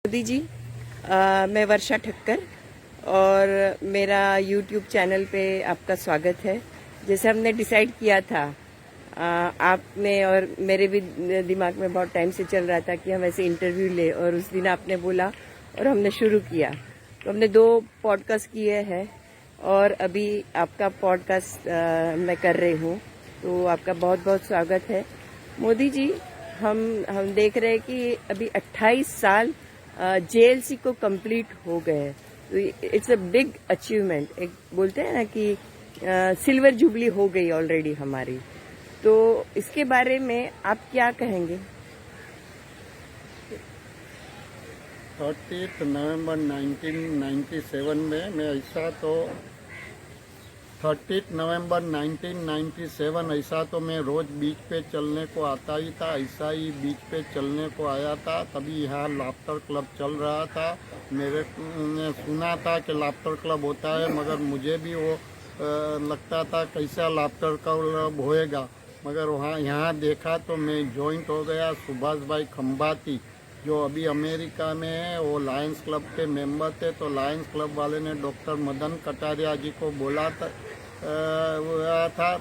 मोदी जी, मैं वर्षा ठक्कर और मेरा YouTube चैनल पे आपका स्वागत है। जैसे हमने डिसाइड किया था, आपने और मेरे भी दिमाग में बहुत टाइम से चल रहा था कि हम ऐसे इंटरव्यू ले, और उस दिन आपने बोला और हमने शुरू किया। तो हमने 2 पॉडकास्ट किए हैं और अभी आपका पॉडकास्ट मैं कर रही हूँ, तो आपका बहुत बहुत स्वागत है। मोदी जी, हम देख रहे हैं कि अभी 28 साल JLC को कंप्लीट हो गए। तो इट्स अ बिग अचीवमेंट। एक बोलते हैं ना कि सिल्वर जुबली हो गई ऑलरेडी हमारी। तो इसके बारे में आप क्या कहेंगे? 30 नवंबर 1997 में मैं ऐसा तो 30 नवंबर 1997 ऐसा तो मैं रोज बीच पे चलने को आता ही था। ऐसा ही बीच पे चलने को आया था। तभी यहाँ लाफ्टर क्लब चल रहा था। मेरे ने सुना था कि लाफ्टर क्लब होता है, मगर मुझे भी वो लगता था कैसा लाफ्टर क्लब होएगा। मगर वहाँ यहाँ देखा तो मैं जॉइंट हो गया। सुभाष भाई खंबाती जो अभी अमेरिका में है, वो लायंस क्लब के मेंबर थे। तो लायंस क्लब वाले ने डॉक्टर मदन कटारिया जी को बोला था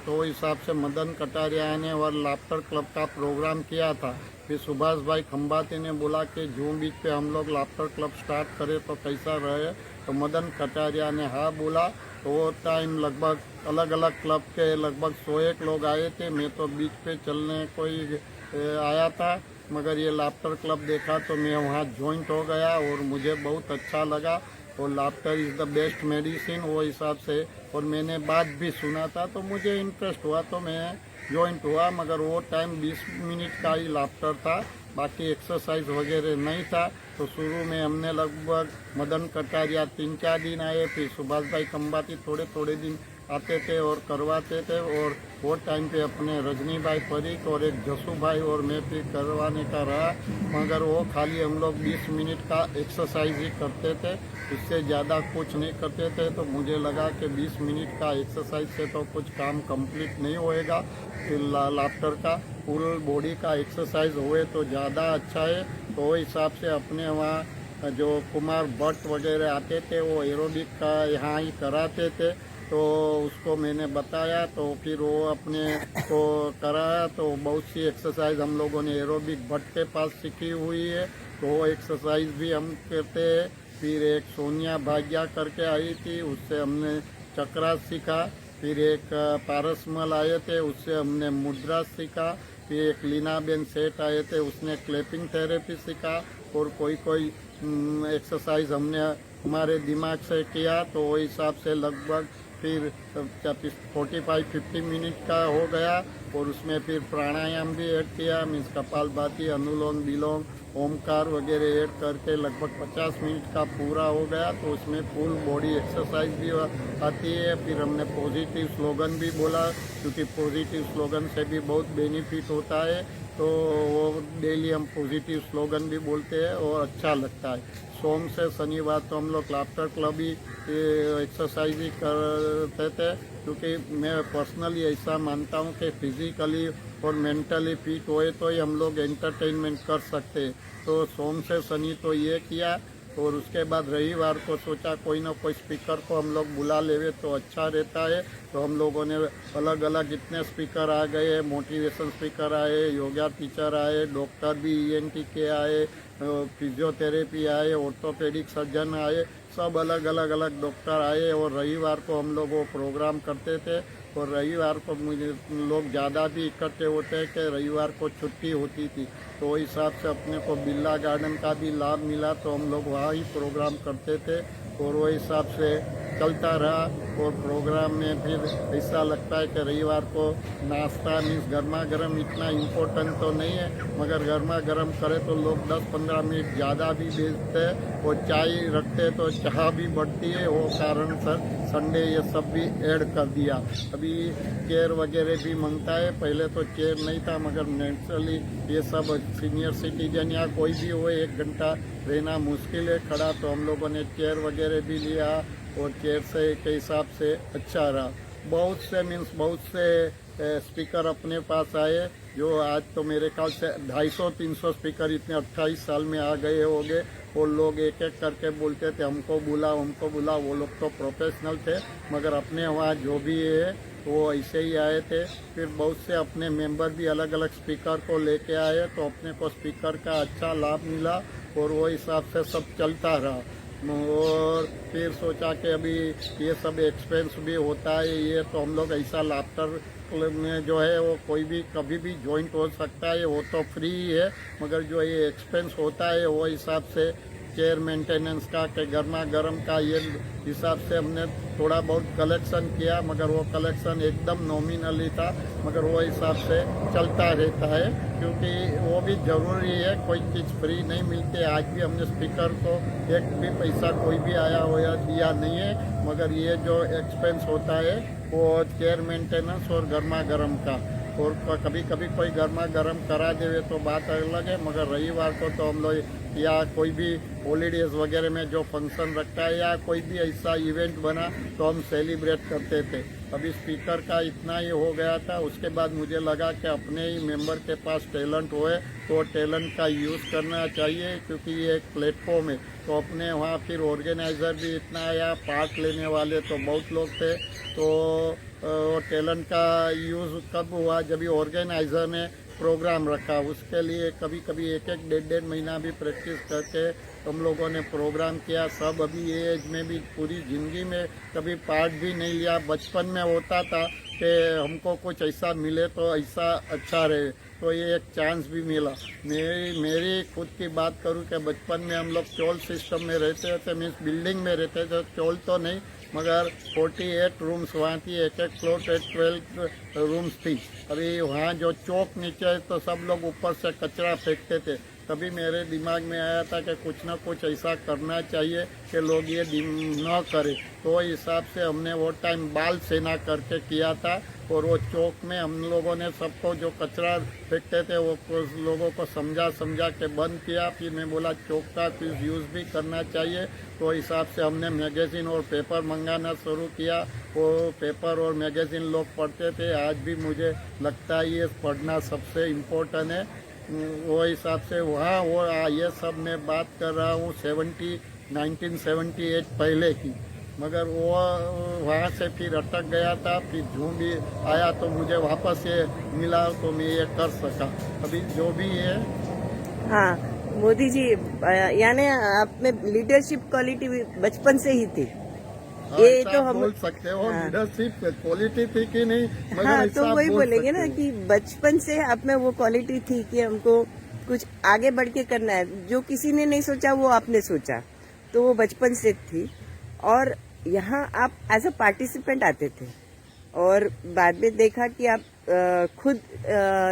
तो हिसाब से मदन कटारिया ने और लाफ्टर क्लब का प्रोग्राम किया था। फिर सुभाष भाई खंबाती ने बोला कि जून बीच पे हम लोग लाफ्टर क्लब स्टार्ट करें तो कैसा रहे। तो मदन कटारिया ने हाँ बोला। तो वो टाइम लगभग अलग अलग क्लब के लगभग 101 लोग आए थे। मैं तो बीच पे चलने को ही आया था, मगर ये लाफ्टर क्लब देखा तो मैं वहाँ ज्वाइंट हो गया और मुझे बहुत अच्छा लगा। और laughter is the best medicine वो हिसाब से। और मैंने बात भी सुना था तो मुझे इंटरेस्ट हुआ तो मैं ज्वाइंट हुआ। मगर वो टाइम 20 मिनट का ही लाफ्टर था, बाकी एक्सरसाइज वगैरह नहीं था। तो शुरू में हमने लगभग मदन कटारिया 3-4 दिन आए, फिर सुभाष भाई खंबाती थोड़े थोड़े दिन आते थे और करवाते थे। और वो टाइम पे अपने रजनी भाई परीक और एक जसू भाई और मैं भी करवाने का रहा। मगर वो खाली हम लोग 20 मिनट का एक्सरसाइज ही करते थे, उससे ज़्यादा कुछ नहीं करते थे। तो मुझे लगा कि 20 मिनट का एक्सरसाइज से तो कुछ काम कंप्लीट नहीं होएगा। फिर लाफ्टर का फुल बॉडी का एक्सरसाइज हुए तो ज़्यादा अच्छा है। तो वो हिसाब से अपने वहाँ जो कुमार भट्ट वगैरह आते थे वो एरोबिक का यहाँ ही कराते थे। तो उसको मैंने बताया तो फिर वो अपने को कराया। तो बहुत सी एक्सरसाइज हम लोगों ने एरोबिक भट्ट के पास सीखी हुई है, तो वो एक्सरसाइज भी हम करते हैं। फिर एक सोनिया भाग्या करके आई थी, उससे हमने चक्रा सीखा। फिर एक पारसमल आए थे, उससे हमने मुद्रा सीखा। फिर एक लीनाबेन सेठ आए थे, उसने क्लैपिंग थेरेपी सीखा। और कोई कोई एक्सरसाइज हमने हमारे दिमाग से किया। तो वो हिसाब से लगभग फिर 45-50 मिनट का हो गया। और उसमें फिर प्राणायाम भी ऐड किया, मीन्स कपालभाति, अनुलोम विलोम, ओमकार वगैरह ऐड करके लगभग 50 मिनट का पूरा हो गया। तो उसमें फुल बॉडी एक्सरसाइज भी आती है। फिर हमने पॉजिटिव स्लोगन भी बोला, क्योंकि पॉजिटिव स्लोगन से भी बहुत बेनिफिट होता है। तो वो डेली हम पॉजिटिव स्लोगन भी बोलते हैं और अच्छा लगता है। सोम से शनिवार तो हम लोग लाफ्टर क्लब ही एक्सरसाइज ही करते थे, क्योंकि मैं पर्सनली ऐसा मानता हूँ कि फिजिकली और मेंटली फिट होए तो ही हम लोग एंटरटेनमेंट कर सकते। तो सोम से शनि तो ये किया। और उसके बाद रविवार को सोचा कोई ना कोई स्पीकर को हम लोग बुला लेवे तो अच्छा रहता है। तो हम लोगों ने अलग अलग इतने स्पीकर आ गए, मोटिवेशन स्पीकर आए, योगा टीचर आए, डॉक्टर भी ENT के आए, फिजियोथेरेपी आए, ऑर्थोपेडिक सर्जन आए, सब अलग अलग डॉक्टर आए। और रविवार को हम लोग वो प्रोग्राम करते थे। और रविवार को मुझे लोग ज़्यादा भी इकट्ठे होते हैं कि रविवार को छुट्टी होती थी। तो इस हिसाब से अपने को बिरला गार्डन का भी लाभ मिला, तो हम लोग वहाँ ही प्रोग्राम करते थे। और वो हिसाब से चलता रहा। और प्रोग्राम में फिर ऐसा लगता है कि रविवार को नाश्ता मीन्स गर्मा गर्म इतना इम्पोर्टेंट तो नहीं है, मगर गर्मा गर्म करे तो लोग 10-15 मिनट ज़्यादा भी भेजते हैं। और चाय रखते तो चाह भी बढ़ती है, वो कारण सर संडे ये सब भी ऐड कर दिया। अभी चेयर वगैरह भी मांगता है, पहले तो चेयर नहीं था, मगर नेचुरली ये सब सीनियर सिटीजन या कोई भी हो 1 घंटा रहना मुश्किल है खड़ा। तो हम लोगों ने चेयर वगैरह भी लिया और चेयर से के हिसाब से अच्छा रहा। बहुत से स्पीकर अपने पास आए, जो आज तो मेरे ख्याल से 250-300 स्पीकर इतने 28 साल में आ गए होंगे। वो लोग एक एक करके बोलते थे हमको बुला। वो लोग तो प्रोफेशनल थे, मगर अपने वहाँ जो भी है वो ऐसे ही आए थे। फिर बहुत से अपने मेंबर भी अलग अलग स्पीकर को लेके आए, तो अपने को स्पीकर का अच्छा लाभ मिला और वो हिसाब से सब चलता रहा। और फिर सोचा कि अभी ये सब एक्सपेंस भी होता है, ये तो हम लोग ऐसा लाफ्टर क्लब में जो है वो कोई भी कभी भी ज्वाइंट हो सकता है, वो तो फ्री ही है, मगर जो ये एक्सपेंस होता है वो हिसाब से चेयर मेंटेनेंस का के गर्मा गर्म का ये हिसाब से हमने थोड़ा बहुत कलेक्शन किया, मगर वो कलेक्शन एकदम नॉमिनली था, मगर वो हिसाब से चलता रहता है, क्योंकि वो भी जरूरी है, कोई चीज़ फ्री नहीं मिलती। आज भी हमने स्पीकर को एक भी पैसा कोई भी आया हो या दिया नहीं है, मगर ये जो एक्सपेंस होता है वो चेयर मेंटेनेंस और गर्मा गर्म का, और कभी कभी कोई गर्मा गर्म करा देवे तो बात अलग है, मगर रविवार को तो हम लोग या कोई भी हॉलीडेज वगैरह में जो फंक्शन रखता है या कोई भी ऐसा इवेंट बना तो हम सेलिब्रेट करते थे। अभी स्पीकर का इतना ही हो गया था, उसके बाद मुझे लगा कि अपने ही मेंबर के पास टैलेंट होए तो टैलेंट का यूज़ करना चाहिए, क्योंकि ये एक प्लेटफॉर्म है। तो अपने वहाँ फिर ऑर्गेनाइज़र भी इतना आया, पार्ट लेने वाले तो बहुत लोग थे, तो टैलेंट का यूज़ कब हुआ जब ऑर्गेनाइज़र ने प्रोग्राम रखा। उसके लिए कभी कभी एक डेढ़ महीना भी प्रैक्टिस करके हम लोगों ने प्रोग्राम किया। सब अभी ये एज में भी पूरी ज़िंदगी में कभी पार्ट भी नहीं लिया। बचपन में होता था कि हमको कुछ ऐसा मिले तो ऐसा अच्छा रहे, तो ये एक चांस भी मिला। मेरी खुद की बात करूं कि बचपन में हम लोग चोल सिस्टम में रहते थे, मीन्स बिल्डिंग में रहते थे, चोल तो नहीं मगर 48 रूम्स वहाँ थी, एक फ्लोर पे 12 रूम्स थी। अभी वहाँ जो चौक नीचे है तो सब लोग ऊपर से कचरा फेंकते थे। तभी मेरे दिमाग में आया था कि कुछ ना कुछ ऐसा करना चाहिए कि लोग ये न करें, तो हिसाब से हमने वो टाइम बाल सेना करके किया था, और वो चौक में हम लोगों ने सबको जो कचरा फेंकते थे वो लोगों को समझा के बंद किया। फिर मैं बोला चौक का कुछ यूज़ भी करना चाहिए, तो हिसाब से हमने मैगज़ीन और पेपर मंगाना शुरू किया। वो पेपर और मैगज़ीन लोग पढ़ते थे, आज भी मुझे लगता है ये पढ़ना सबसे इम्पोर्टेंट है। वो हिसाब से वहाँ वो ये सब मैं बात कर रहा हूँ 1978 पहले की, मगर वो वहाँ से फिर अटक गया था। फिर जूँ भी आया तो मुझे वापस ये मिला तो मैं ये कर सका। अभी जो भी है। हाँ मोदी जी, यानी आप में लीडरशिप क्वालिटी बचपन से ही थी। ये तो हम बोल सकते हो। हाँ। लीडरशिप क्वालिटी थी कि नहीं, मगर हाँ, ऐसा तो वही बोल बोलेंगे ना सकते हो। कि बचपन से आप में वो क्वालिटी थी कि हमको कुछ आगे बढ़ के करना है। जो किसी ने नहीं सोचा वो आपने सोचा, तो वो बचपन से थी। और यहाँ आप एज अ पार्टिसिपेंट आते थे और बाद में देखा कि आप खुद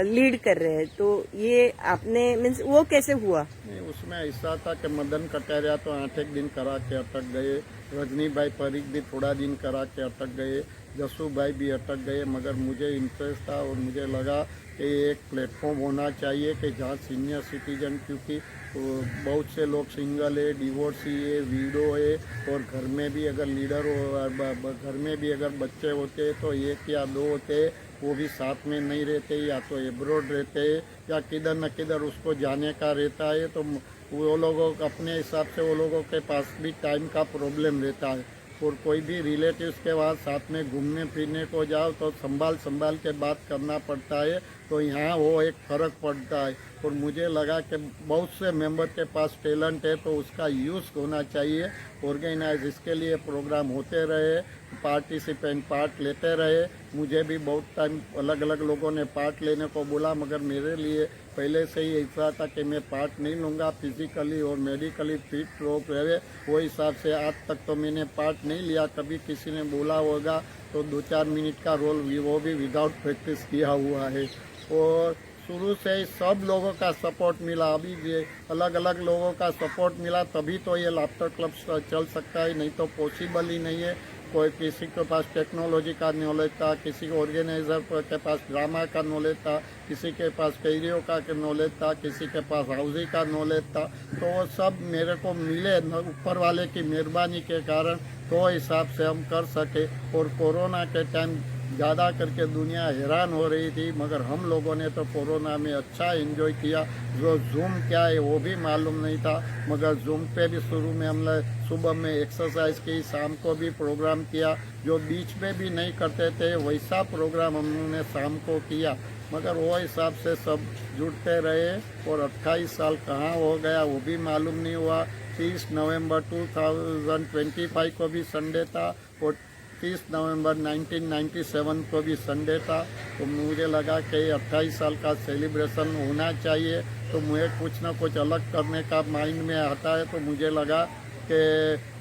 लीड कर रहे हैं, तो ये आपने मीन्स वो कैसे हुआ? नहीं, उसमें ऐसा था कि मदन कटारिया तो 8 दिन करा के अटक गए, रजनी भाई परीख भी थोड़ा दिन करा के अटक गए, जसू भाई भी अटक गए, मगर मुझे इंटरेस्ट था और मुझे लगा कि एक प्लेटफॉर्म होना चाहिए कि जहाँ सीनियर सिटीजन, क्योंकि बहुत से लोग सिंगल है, डिवोर्सी है, वीडो है, और घर में भी अगर लीडर हो, घर में भी अगर बच्चे होते तो एक या दो होते, वो भी साथ में नहीं रहते, या तो एब्रोड रहते या किधर न किधर उसको जाने का रहता है, तो वो लोगों अपने हिसाब से वो लोगों के पास भी टाइम का प्रॉब्लम रहता है। और कोई भी रिलेटिव्स के बाद साथ में घूमने फिरने को जाओ तो संभाल के बात करना पड़ता है, तो यहाँ वो एक फ़र्क पड़ता है। और मुझे लगा कि बहुत से मेंबर के पास टैलेंट है तो उसका यूज़ होना चाहिए। ऑर्गेनाइज इसके लिए प्रोग्राम होते रहे, पार्टिसिपेंट पार्ट लेते रहे। मुझे भी बहुत टाइम अलग अलग लोगों ने पार्ट लेने को बोला, मगर मेरे लिए पहले से ही ऐसा था कि मैं पार्ट नहीं लूँगा, फिजिकली और मेडिकली फिट लोग रहे, वो हिसाब से आज तक तो मैंने पार्ट नहीं लिया। कभी किसी ने बोला होगा तो 2-4 मिनट का रोल वो भी विदाउट प्रैक्टिस किया हुआ है। और शुरू से ही सब लोगों का सपोर्ट मिला, अभी ये अलग अलग लोगों का सपोर्ट मिला तभी तो ये लाफ्टर क्लब चल सकता है, नहीं तो पॉसिबल ही नहीं है। कोई किसी के पास टेक्नोलॉजी का नॉलेज था, किसी को ऑर्गेनाइजर के पास ड्रामा का नॉलेज था, किसी के पास कैरियो का नॉलेज था, किसी के पास हाउसिंग का नॉलेज था, तो वो सब मेरे को मिले ऊपर वाले की मेहरबानी के कारण, तो हिसाब से हम कर सके। और कोरोना के टाइम ज़्यादा करके दुनिया हैरान हो रही थी, मगर हम लोगों ने तो कोरोना में अच्छा एंजॉय किया। जो जूम क्या है वो भी मालूम नहीं था, मगर जूम पे भी शुरू में हमने सुबह में एक्सरसाइज की, शाम को भी प्रोग्राम किया। जो बीच में भी नहीं करते थे वैसा प्रोग्राम हमने शाम को किया, मगर वो हिसाब से सब जुड़ते रहे। और 28 साल कहाँ हो गया वो भी मालूम नहीं हुआ। 30 नवंबर 2025 को भी संडे था और 30 नवंबर 1997 को भी संडे था। तो मुझे लगा कि 28 साल का सेलिब्रेशन होना चाहिए, तो मुझे कुछ ना कुछ अलग करने का माइंड में आता है। तो मुझे लगा कि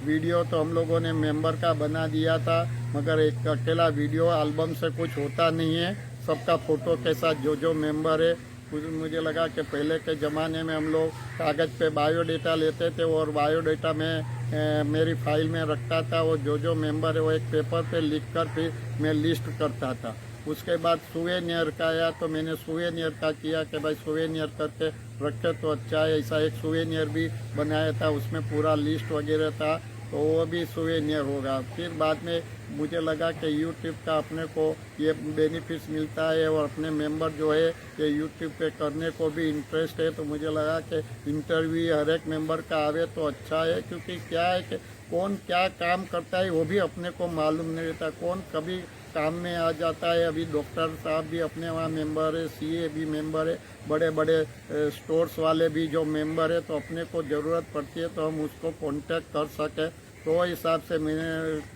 वीडियो तो हम लोगों ने मेंबर का बना दिया था, मगर एक अकेला वीडियो एल्बम से कुछ होता नहीं है। सबका फोटो के साथ जो मेंबर है, मुझे लगा कि पहले के ज़माने में हम लोग कागज़ पे बायोडेटा लेते थे और बायोडेटा में मेरी फाइल में रखता था। वो जो मेंबर है वो एक पेपर पे लिख कर फिर मैं लिस्ट करता था। उसके बाद सुवेनियर का आया तो मैंने सुवेनियर का किया कि भाई सुवेनियर करके रखे तो अच्छा है। ऐसा एक सुवेनियर भी बनाया था, उसमें पूरा लिस्ट वगैरह था, तो वो भी सुवेनियर होगा। फिर बाद में मुझे लगा कि यूट्यूब का अपने को ये बेनिफिट्स मिलता है और अपने मेंबर जो है ये यूट्यूब पे करने को भी इंटरेस्ट है। तो मुझे लगा कि इंटरव्यू हर एक मेंबर का आवे तो अच्छा है, क्योंकि क्या है कि कौन क्या काम करता है वो भी अपने को मालूम नहीं रहता, कौन कभी काम में आ जाता है। अभी डॉक्टर साहब भी अपने वहाँ मेंबर है, सीए भी मेंबर है, बड़े बड़े स्टोर्स वाले भी जो मेंबर है, तो अपने को ज़रूरत पड़ती है तो हम उसको कांटेक्ट कर सकें। तो इस हिसाब से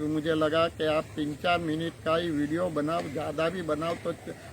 मुझे लगा कि आप 3-4 मिनट का ही वीडियो बनाओ, ज़्यादा भी बनाओ तो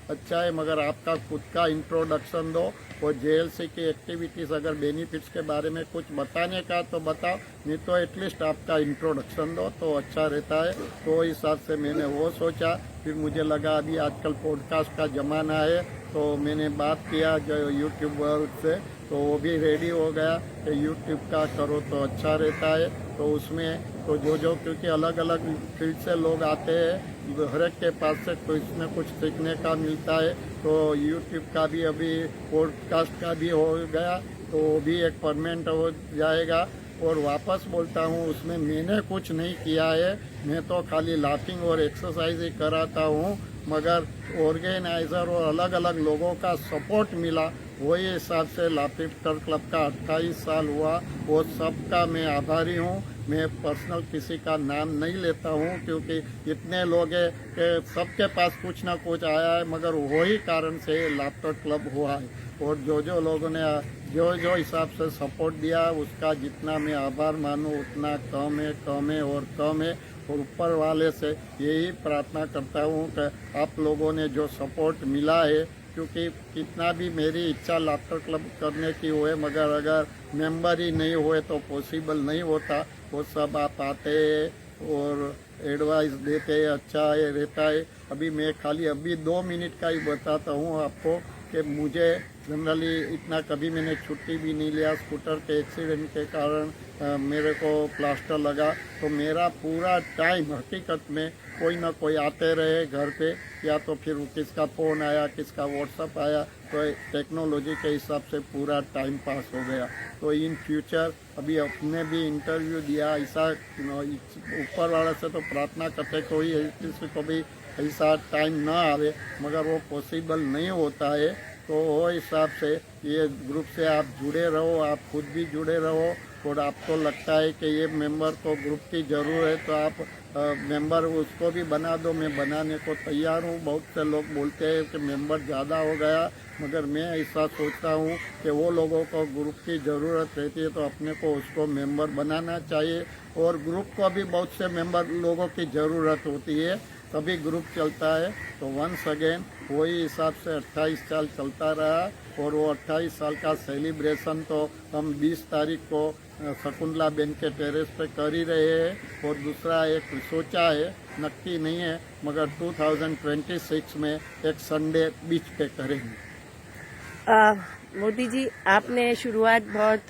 अच्छा है, मगर आपका खुद का इंट्रोडक्शन दो और जेएलसी की एक्टिविटीज़ अगर बेनिफिट्स के बारे में कुछ बताने का तो बताओ, नहीं तो एटलीस्ट आपका इंट्रोडक्शन दो तो अच्छा रहता है। तो इस हिसाब से मैंने वो सोचा। फिर मुझे लगा अभी आजकल पॉडकास्ट का ज़माना है, तो मैंने बात किया जो यूट्यूब वर्ल्ड से, तो वो भी रेडी हो गया कि यूट्यूब का करो तो अच्छा रहता है। तो उसमें तो जो क्योंकि अलग अलग फील्ड से लोग आते हैं, हर एक के पास से कुछ न कुछ सीखने का मिलता है। तो यूट्यूब का भी अभी पॉडकास्ट का भी हो गया, तो वो भी एक परमानेंट हो जाएगा। और वापस बोलता हूँ, उसमें मैंने कुछ नहीं किया है, मैं तो खाली लाफिंग और एक्सरसाइज ही कराता हूँ, मगर ऑर्गेनाइज़र और अलग अलग लोगों का सपोर्ट मिला। वही हिसाब से लाफिंग क्लब का 28 साल हुआ, वो सबका मैं आभारी हूँ। मैं पर्सनल किसी का नाम नहीं लेता हूँ, क्योंकि इतने लोग हैं कि सबके पास कुछ ना कुछ आया है, मगर वही कारण से लाफ्टर क्लब हुआ है। और जो लोगों ने जो हिसाब से सपोर्ट दिया, उसका जितना मैं आभार मानूँ उतना कम है और कम है। और ऊपर वाले से यही प्रार्थना करता हूँ कि आप लोगों ने जो सपोर्ट मिला है, क्योंकि कितना भी मेरी इच्छा लाफ्टर क्लब करने की हुए, मगर अगर मेंबर ही नहीं हुए तो पॉसिबल नहीं होता। वो सब आप आते और एडवाइस देते, अच्छा है रहता है। अभी मैं खाली अभी 2 मिनट का ही बताता हूँ आपको कि मुझे जनरली इतना कभी मैंने छुट्टी भी नहीं लिया। स्कूटर के एक्सीडेंट के कारण मेरे को प्लास्टर लगा, तो मेरा पूरा टाइम हकीकत में कोई ना कोई आते रहे घर पे, या तो फिर किसका फ़ोन आया, किसका व्हाट्सअप आया, तो टेक्नोलॉजी के हिसाब से पूरा टाइम पास हो गया। तो इन फ्यूचर अभी अपने भी इंटरव्यू दिया, ऐसा ऊपर वाले से तो प्रार्थना करते कोई किसी को भी ऐसा टाइम ना आवे, मगर वो पॉसिबल नहीं होता है। तो वो हिसाब से ये ग्रुप से आप जुड़े रहो, आप खुद भी जुड़े रहो। और आपको लगता है कि ये मेंबर को ग्रुप की ज़रूरत है तो आप मेंबर उसको भी बना दो, मैं बनाने को तैयार हूँ। बहुत से लोग बोलते हैं कि मेंबर ज़्यादा हो गया, मगर मैं ऐसा सोचता हूँ कि वो लोगों को ग्रुप की ज़रूरत रहती है तो अपने को उसको मेंबर बनाना चाहिए। और ग्रुप को भी बहुत से मेंबर लोगों की ज़रूरत होती है, तभी ग्रुप चलता है। तो वंस अगेन वही हिसाब से 28 साल चलता रहा। और वो 28 साल का सेलिब्रेशन तो हम 20 तारीख को शकुंतला बेन के टेरेस पे कर ही रहे हैं। और दूसरा एक सोचा है, नक्की नहीं है, मगर 2026 में एक संडे बीच पे करेंगे। मोदी जी, आपने शुरुआत बहुत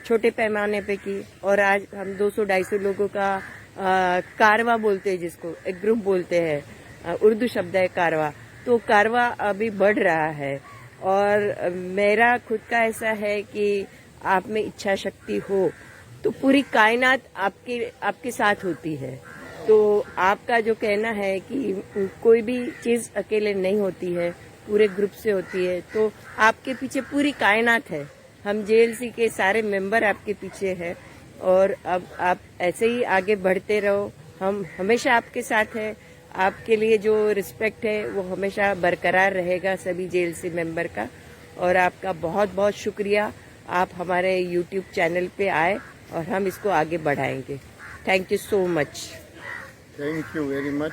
छोटे पैमाने पे की और आज हम 200-250 लोगों का कारवा बोलते हैं, जिसको एक ग्रुप बोलते हैं, उर्दू शब्द है कारवा। तो कारवा अभी बढ़ रहा है और मेरा खुद का ऐसा है कि आप में इच्छा शक्ति हो तो पूरी कायनात आपके साथ होती है। तो आपका जो कहना है कि कोई भी चीज अकेले नहीं होती है, पूरे ग्रुप से होती है, तो आपके पीछे पूरी कायनात है। हम जेएलसी के सारे मेंबर आपके पीछे हैं और अब आप ऐसे ही आगे बढ़ते रहो। हम हमेशा आपके साथ हैं। आपके लिए जो रिस्पेक्ट है वो हमेशा बरकरार रहेगा सभी जेएलसी मेंबर का। और आपका बहुत बहुत शुक्रिया, आप हमारे यूट्यूब चैनल पे आए और हम इसको आगे बढ़ाएंगे। Thank you so much. Thank you very much.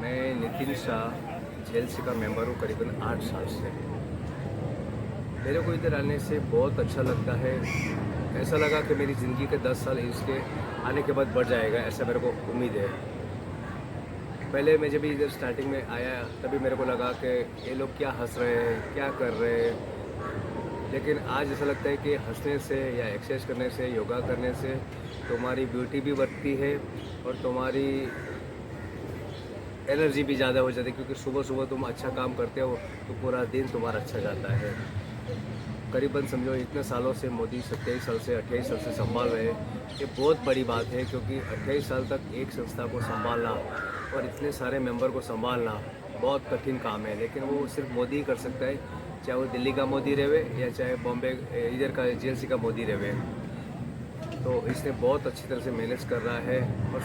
मैं नितिन शाह जेएलसी का मेंबर हूँ करीबन 8 साल से। मेरे को इधर आने से बहुत अच्छा लगता है। ऐसा लगा कि मेरी ज़िंदगी के 10 साल इसके आने के बाद बढ़ जाएगा, ऐसा मेरे को उम्मीद है। पहले मैं जब इधर स्टार्टिंग में आया तभी मेरे को लगा कि ये लोग क्या हंस रहे हैं, क्या कर रहे हैं, लेकिन आज ऐसा लगता है कि हंसने से या एक्सरसाइज करने से, योगा करने से तुम्हारी ब्यूटी भी बढ़ती है और तुम्हारी एनर्जी भी ज़्यादा हो जाती है, क्योंकि सुबह सुबह तुम अच्छा काम करते हो तो पूरा दिन तुम्हारा अच्छा जाता है। करीबन समझो इतने सालों से मोदी 27 साल से 28 साल से संभाल रहे हैं, ये बहुत बड़ी बात है, क्योंकि 28 साल तक एक संस्था को संभालना और इतने सारे मेंबर को संभालना बहुत कठिन काम है। लेकिन वो सिर्फ मोदी ही कर सकता है, चाहे वो दिल्ली का मोदी रहे या चाहे बॉम्बे इधर का जेएलसी का मोदी रहे। तो इसने बहुत अच्छी तरह से मैनेज कर रहा है और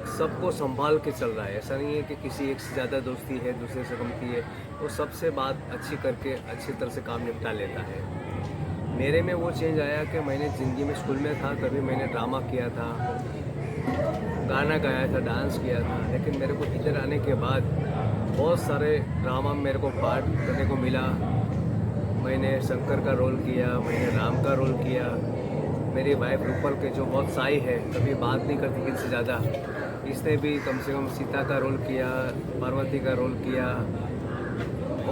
सबको संभाल के चल रहा है। ऐसा नहीं है कि किसी एक से ज़्यादा दोस्ती है, दूसरे से कमती है। वो सबसे बात अच्छी करके अच्छी तरह से काम निपटा लेता है। मेरे में वो चेंज आया कि मैंने ज़िंदगी में स्कूल में था तभी मैंने ड्रामा किया था, गाना गाया था, डांस किया था। लेकिन मेरे को इधर आने के बाद बहुत सारे ड्रामा में मेरे को पार्ट करने को मिला। मैंने शंकर का रोल किया, मैंने राम का रोल किया। मेरी वाइफ रूपल के जो बहुत साई है, कभी बात नहीं करती किसी से ज़्यादा, इसने भी कम से कम सीता का रोल किया, पार्वती का रोल किया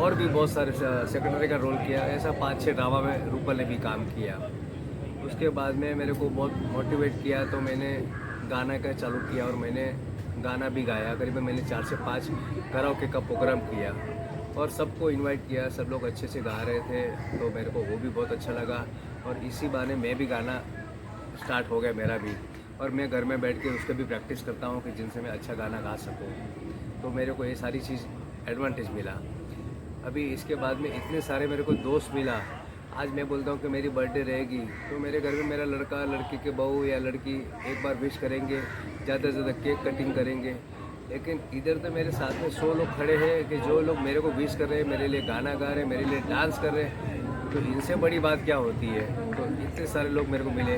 और भी बहुत सारे सेक्रेटरी का रोल किया। ऐसा 5-6 ड्रामा में रूपल ने भी काम किया। उसके बाद में मेरे को बहुत मोटिवेट किया तो मैंने गाना का चालू किया और मैंने गाना भी गाया। करीबन मैंने 4 से 5 कराओके का प्रोग्राम किया और सबको इनवाइट किया। सब लोग अच्छे से गा रहे थे तो मेरे को वो भी बहुत अच्छा लगा और इसी बहाने मैं भी गाना स्टार्ट हो गया मेरा भी। और मैं घर में बैठ के उसके भी प्रैक्टिस करता हूँ कि जिनसे मैं अच्छा गाना गा सकूँ। तो मेरे को ये सारी चीज़ एडवांटेज मिला। अभी इसके बाद में इतने सारे मेरे को दोस्त मिला। आज मैं बोलता हूँ कि मेरी बर्थडे रहेगी तो मेरे घर में मेरा लड़का, लड़की के बहू या लड़की एक बार विश करेंगे, ज़्यादा से ज़्यादा केक कटिंग करेंगे। लेकिन इधर तो मेरे साथ में 100 लोग खड़े हैं कि जो लोग मेरे को विश कर रहे हैं, मेरे लिए गाना गा रहे हैं, मेरे लिए डांस कर रहे हैं। तो इनसे बड़ी बात क्या होती है। तो इतने सारे लोग मेरे को मिले।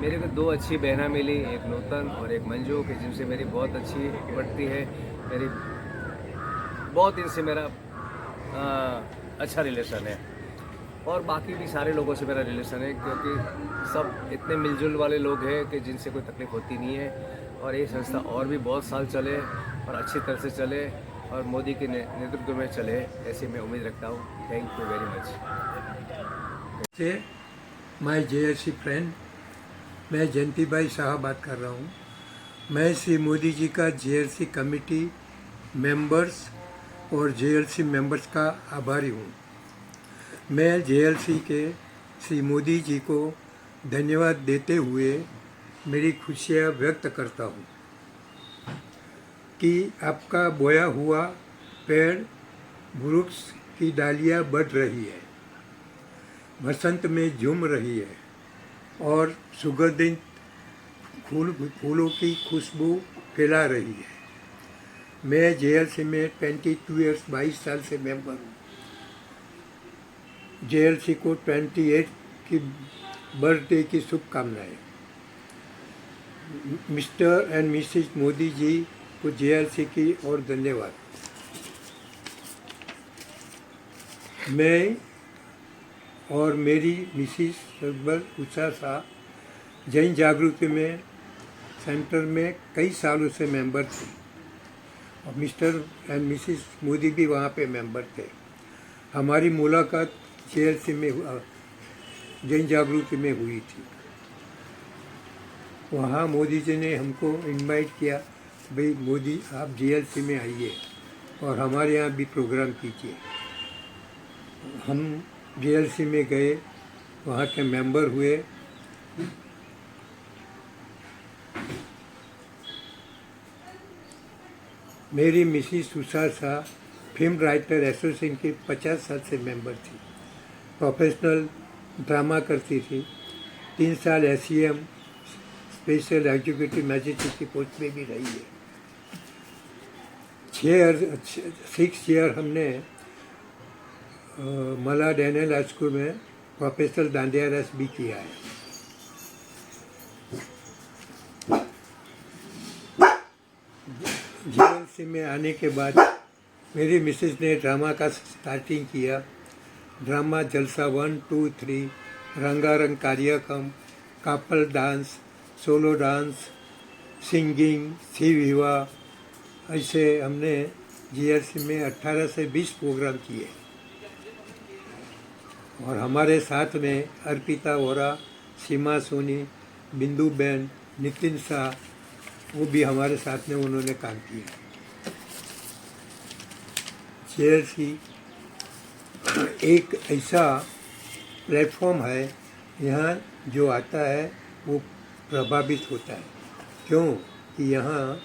मेरे को 2 अच्छी बहना मिली, एक नूतन और एक मंजू, कि जिनसे मेरी बहुत अच्छी बढ़ती है। मेरी बहुत इनसे मेरा अच्छा रिलेशन है और बाकी भी सारे लोगों से मेरा रिलेशन है, क्योंकि सब इतने मिलजुल वाले लोग हैं कि जिनसे कोई तकलीफ़ होती नहीं है। और ये संस्था और भी बहुत साल चले और अच्छी तरह से चले और मोदी के नेतृत्व में चले, ऐसी मैं उम्मीद रखता हूँ। Thank you very much. से माय जेएलसी फ्रेंड, मैं जयंती भाई शाह बात कर रहा हूँ। मैं श्री मोदी जी का जेएलसी कमेटी मेंबर्स और जेएलसी मेंबर्स का आभारी हूँ। मैं जेएलसी के श्री मोदी जी को धन्यवाद देते हुए मेरी खुशियाँ व्यक्त करता हूँ कि आपका बोया हुआ पेड़ वृक्ष की डालियाँ बढ़ रही है, बसंत में झूम रही है और सुगंधित फूलों की खुशबू फैला रही है। मैं जेएलसी में 22 साल से मेंबर हूँ। जेएलसी को 28 की बर्थडे की शुभकामनाएं। Mister and Mrs Modi ji को जेएलसी की और धन्यवाद। मैं और मेरी मिसेज सरबर उषा शाह जैन जागृति में सेंटर में कई सालों से मेंबर थे और मिस्टर एंड मिसेस मोदी भी वहाँ पे मेंबर थे। हमारी मुलाकात जेएलसी में जैन जागृति में हुई थी। वहाँ मोदी जी ने हमको इनवाइट किया, भाई मोदी आप जेएलसी में आइए और हमारे यहाँ भी प्रोग्राम कीजिए। हम जेएलसी में गए, वहाँ के मेंबर हुए मेरी Mrs Usha Shah film writer association की 50 साल से मेंबर थी। प्रोफेशनल ड्रामा करती थी। 3 साल SEM स्पेशल एग्जीक्यूटिव मैजिस्ट्रेट की पोस्ट में भी रही है। 6 ईयर हमने मला डैनियल हाई स्कूल में प्रोफेशनल डांडिया रस भी किया है। GLC में आने के बाद मेरी मिसेस ने ड्रामा का स्टार्टिंग किया। ड्रामा जलसा 1, 2, 3, रंगारंग कार्यक्रम, couple dance, solo dance, singing, सी विवाह, ऐसे हमने GLC में 18 से 20 प्रोग्राम किए। और हमारे साथ में अर्पिता वोरा, सीमा सोनी, बिंदु बेन, नितिन शाह, वो भी हमारे साथ में उन्होंने काम किया। GLC एक ऐसा प्लेटफॉर्म है, यहाँ जो आता है वो प्रभावित होता है। क्यों कि यहाँ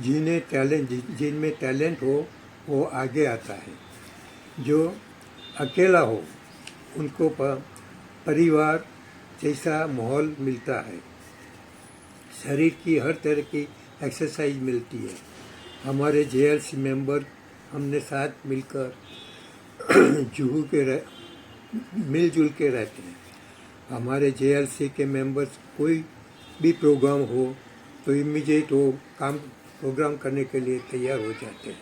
जिनमें टैलेंट हो वो आगे आता है। जो अकेला हो उनको परिवार जैसा माहौल मिलता है। शरीर की हर तरह की एक्सरसाइज मिलती है। हमारे GLC मेंबर हमने साथ मिलकर मिलजुल के रहते हैं। हमारे GLC के मेंबर्स कोई भी प्रोग्राम हो तो इमीडिएट वो प्रोग्राम करने के लिए तैयार हो जाते हैं।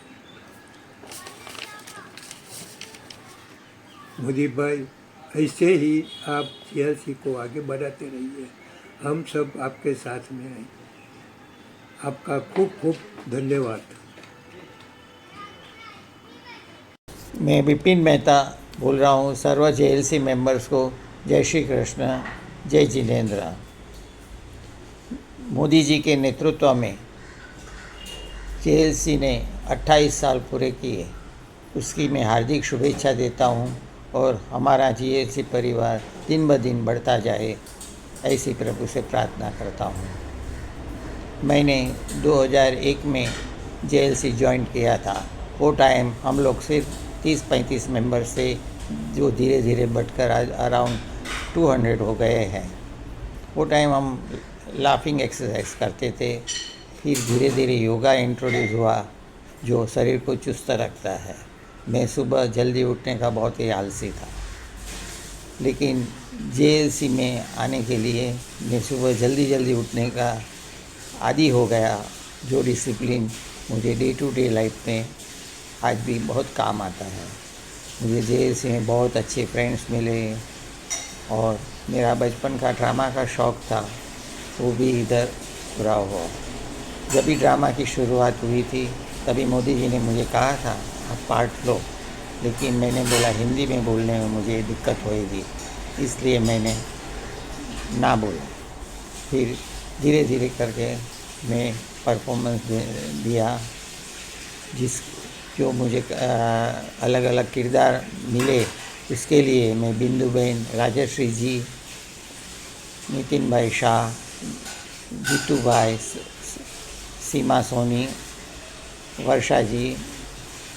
मोदी भाई, ऐसे ही आप GLC को आगे बढ़ाते रहिए। हम सब आपके साथ में हैं। आपका खूब खूब धन्यवाद। मैं विपिन मेहता बोल रहा हूँ। सर्व GLC मेंबर्स को जय श्री कृष्ण, जय जिनेंद्र। मोदी जी के नेतृत्व में GLC ने 28 साल पूरे किए, उसकी मैं हार्दिक शुभेच्छा देता हूँ और हमारा GLC परिवार दिन ब दिन बढ़ता जाए, ऐसी प्रभु से प्रार्थना करता हूँ। मैंने 2001 में GLC ज्वाइन किया था। वो टाइम हम लोग सिर्फ 30-35 मेंबर से, जो धीरे धीरे बढ़कर अराउंड 200 हो गए हैं। वो टाइम हम लाफिंग एक्सरसाइज करते थे। फिर धीरे धीरे योगा इंट्रोड्यूस हुआ, जो शरीर को चुस्त रखता है। मैं सुबह जल्दी उठने का बहुत ही आलसी था, लेकिन GLC में आने के लिए मैं सुबह जल्दी उठने का आदी हो गया, जो डिसिप्लिन मुझे डे टू डे लाइफ में आज भी बहुत काम आता है। मुझे GLC में बहुत अच्छे फ्रेंड्स मिले और मेरा बचपन का ड्रामा का शौक़ था, वो भी इधर पूरा हुआ। जब भी ड्रामा की शुरुआत हुई थी तभी मोदी जी ने मुझे कहा था आप पार्ट लो, लेकिन मैंने बोला हिंदी में बोलने में मुझे दिक्कत होएगी, इसलिए मैंने ना बोला। फिर धीरे धीरे करके मैं परफॉर्मेंस दिया, जो मुझे अलग अलग किरदार मिले, उसके लिए मैं बिंदु बहन, राजश्री जी, नितिन भाई शाह, जीतू भाई, सीमा सोनी, वर्षा जी,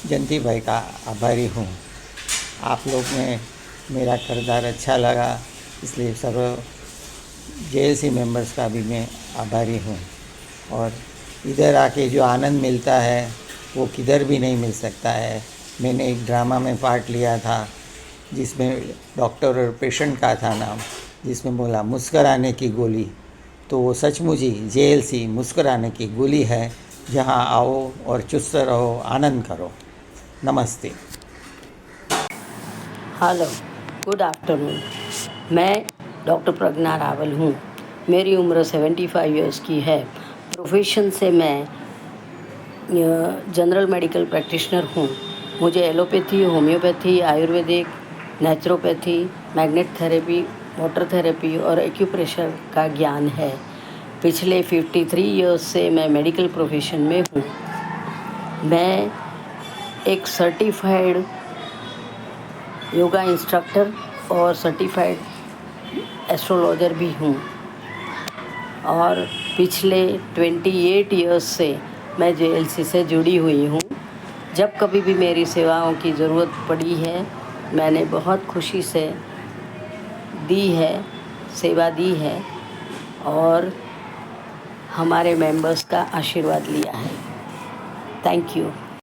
जयंती भाई का आभारी हूँ। आप लोग में मेरा किरदार अच्छा लगा, इसलिए सब GLC मेंबर्स का भी मैं आभारी हूँ। और इधर आके जो आनंद मिलता है वो किधर भी नहीं मिल सकता है। मैंने एक ड्रामा में पार्ट लिया था जिसमें डॉक्टर और पेशेंट का था नाम, जिसमें बोला मुस्कराने की गोली, तो वो सचमुच ही GLC मुस्कराने की गोली है, जहाँ आओ और चुस्त रहो, आनंद करो। नमस्ते। Hello, good afternoon. मैं डॉक्टर प्रज्ञा रावल हूँ। मेरी उम्र 75 इयर्स की है। प्रोफेशन से मैं जनरल मेडिकल प्रैक्टिशनर हूँ। मुझे allopathy, homeopathy, Ayurvedic, naturopathy, magnet therapy, water therapy और एक्यूप्रेशर का ज्ञान है। पिछले 53 इयर्स से मैं मेडिकल प्रोफेशन में हूँ। मैं एक सर्टिफाइड योगा इंस्ट्रक्टर और सर्टिफाइड एस्ट्रोलॉजर भी हूँ और पिछले 28 इयर्स से मैं JLC से जुड़ी हुई हूँ। जब कभी भी मेरी सेवाओं की ज़रूरत पड़ी है, मैंने बहुत खुशी से दी है, सेवा दी है और हमारे मेंबर्स का आशीर्वाद लिया है। Thank you.